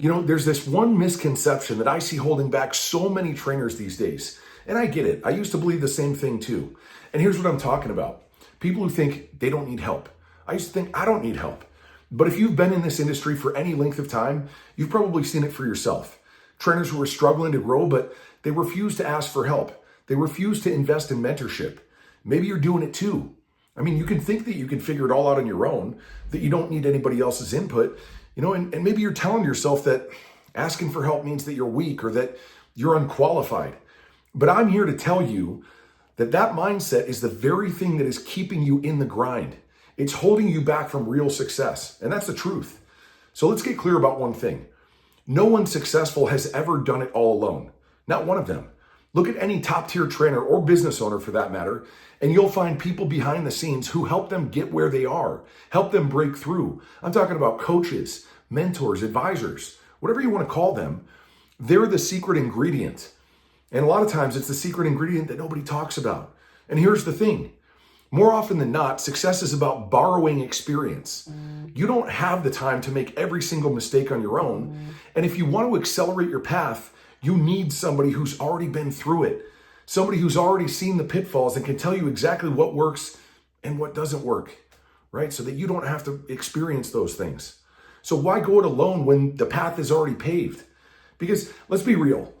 There's this one misconception that I see holding back so many trainers these days. And I get it. I used to believe the same thing too. And here's what I'm talking about. People who think they don't need help. I used to think I don't need help. But if you've been in this industry for any length of time, you've probably seen it for yourself. Trainers who are struggling to grow, but they refuse to ask for help. They refuse to invest in mentorship. Maybe you're doing it too. I mean, you can think that you can figure it all out on your own, that you don't need anybody else's input, and maybe you're telling yourself that asking for help means that you're weak or that you're unqualified. But I'm here to tell you that that mindset is the very thing that is keeping you in the grind. It's holding you back from real success. And that's the truth. So let's get clear about one thing. No one successful has ever done it all alone. Not one of them. Look at any top tier trainer or business owner for that matter, and you'll find people behind the scenes who help them get where they are, help them break through. I'm talking about coaches, mentors, advisors, whatever you want to call them. They're the secret ingredient. And a lot of times it's the secret ingredient that nobody talks about. And here's the thing. More often than not, success is about borrowing experience. You don't have the time to make every single mistake on your own. And if you want to accelerate your path, you need somebody who's already been through it. Somebody who's already seen the pitfalls and can tell you exactly what works and what doesn't work, right? So that you don't have to experience those things. So why go it alone when the path is already paved? Because let's be real.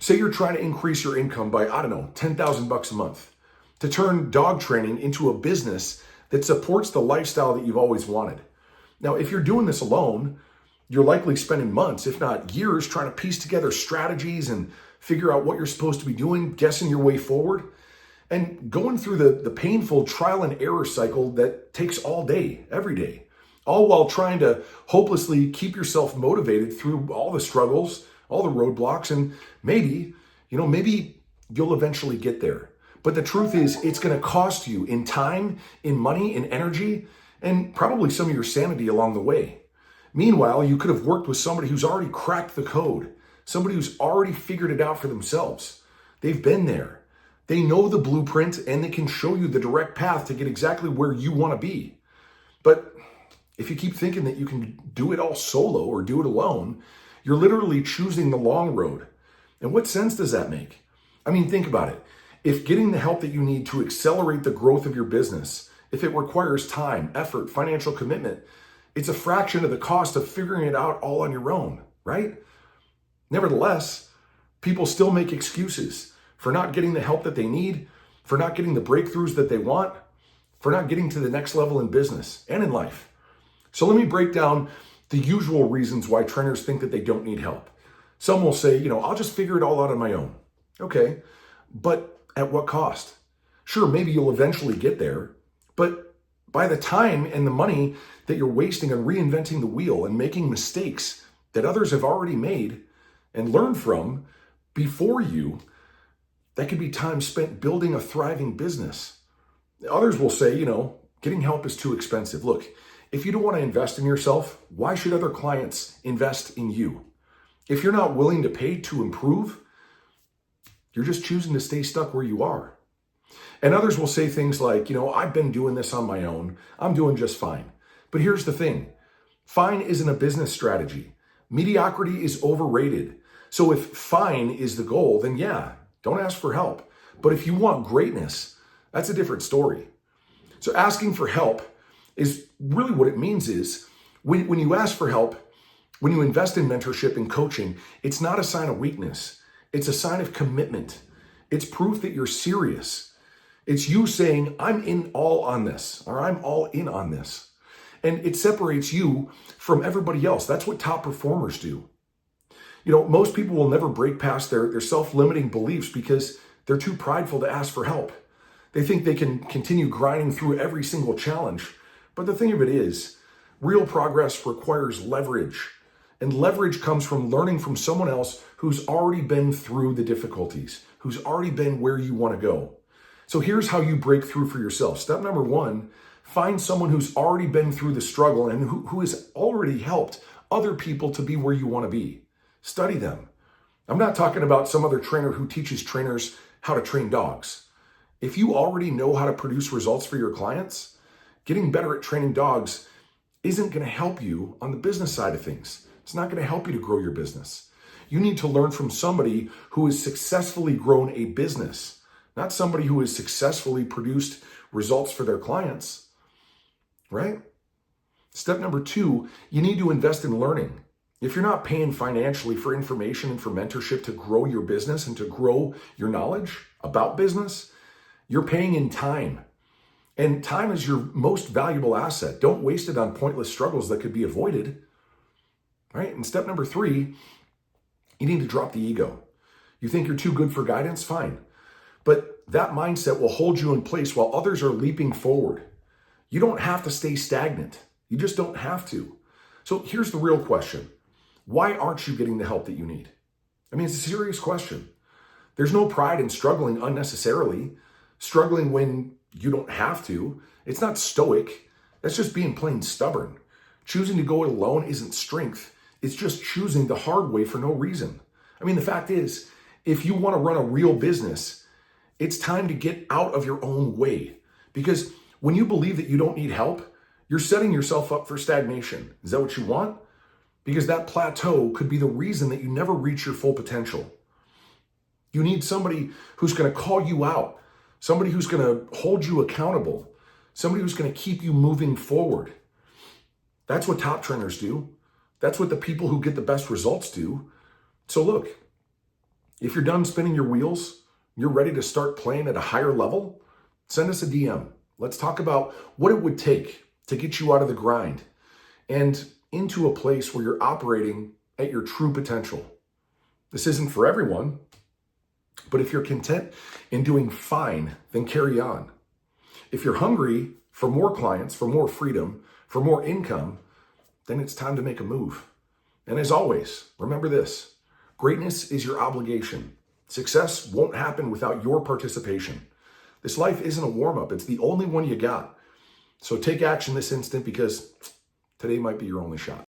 Say you're trying to increase your income by, $10,000 a month to turn dog training into a business that supports the lifestyle that you've always wanted. Now, if you're doing this alone, you're likely spending months, if not years, trying to piece together strategies and figure out what you're supposed to be doing, guessing your way forward, and going through the painful trial and error cycle that takes all day, every day, all while trying to hopelessly keep yourself motivated through all the struggles, all the roadblocks, and maybe you'll eventually get there. But the truth is, it's going to cost you in time, in money, in energy, and probably some of your sanity along the way. Meanwhile, you could have worked with somebody who's already cracked the code, somebody who's already figured it out for themselves. They've been there. They know the blueprint and they can show you the direct path to get exactly where you want to be. But if you keep thinking that you can do it all solo or do it alone, you're literally choosing the long road. And what sense does that make? I mean, think about it. If getting the help that you need to accelerate the growth of your business, if it requires time, effort, financial commitment, it's a fraction of the cost of figuring it out all on your own, right? Nevertheless, people still make excuses for not getting the help that they need, for not getting the breakthroughs that they want, for not getting to the next level in business and in life. So let me break down the usual reasons why trainers think that they don't need help. Some will say, I'll just figure it all out on my own. Okay, but at what cost? Sure, maybe you'll eventually get there, but by the time and the money that you're wasting on reinventing the wheel and making mistakes that others have already made and learned from before you, that could be time spent building a thriving business. Others will say, getting help is too expensive. Look, if you don't want to invest in yourself, why should other clients invest in you? If you're not willing to pay to improve, you're just choosing to stay stuck where you are. And others will say things like, I've been doing this on my own. I'm doing just fine. But here's the thing. Fine isn't a business strategy. Mediocrity is overrated. So if fine is the goal, then yeah, don't ask for help. But if you want greatness, that's a different story. So asking for help is really what it means is when you ask for help, when you invest in mentorship and coaching, it's not a sign of weakness. It's a sign of commitment. It's proof that you're serious. It's you saying, I'm in all on this, or I'm all in on this. And it separates you from everybody else. That's what top performers do. Most people will never break past their self-limiting beliefs because they're too prideful to ask for help. They think they can continue grinding through every single challenge. But the thing of it is, real progress requires leverage. And leverage comes from learning from someone else who's already been through the difficulties, who's already been where you want to go. So here's how you break through for yourself. Step number one, find someone who's already been through the struggle and who has already helped other people to be where you want to be. Study them. I'm not talking about some other trainer who teaches trainers how to train dogs. If you already know how to produce results for your clients, getting better at training dogs isn't going to help you on the business side of things. It's not going to help you to grow your business. You need to learn from somebody who has successfully grown a business, not somebody who has successfully produced results for their clients, right? Step number 2, you need to invest in learning. If you're not paying financially for information and for mentorship to grow your business and to grow your knowledge about business, you're paying in time. And time is your most valuable asset. Don't waste it on pointless struggles that could be avoided, right? And step number 3, you need to drop the ego. You think you're too good for guidance? Fine. But that mindset will hold you in place while others are leaping forward. You don't have to stay stagnant. You just don't have to. So here's the real question. Why aren't you getting the help that you need? I mean, it's a serious question. There's no pride in struggling unnecessarily, struggling when you don't have to. It's not stoic. That's just being plain stubborn. Choosing to go it alone isn't strength. It's just choosing the hard way for no reason. I mean, the fact is, if you want to run a real business, it's time to get out of your own way. Because when you believe that you don't need help, you're setting yourself up for stagnation. Is that what you want? Because that plateau could be the reason that you never reach your full potential. You need somebody who's going to call you out, somebody who's going to hold you accountable, somebody who's going to keep you moving forward. That's what top trainers do. That's what the people who get the best results do. So look, if you're done spinning your wheels, you're ready to start playing at a higher level, send us a DM. Let's talk about what it would take to get you out of the grind and into a place where you're operating at your true potential. This isn't for everyone, but if you're content in doing fine, then carry on. If you're hungry for more clients, for more freedom, for more income, then it's time to make a move. And as always, remember this: greatness is your obligation. Success won't happen without your participation. This life isn't a warm-up. It's the only one you got. So take action this instant, because today might be your only shot.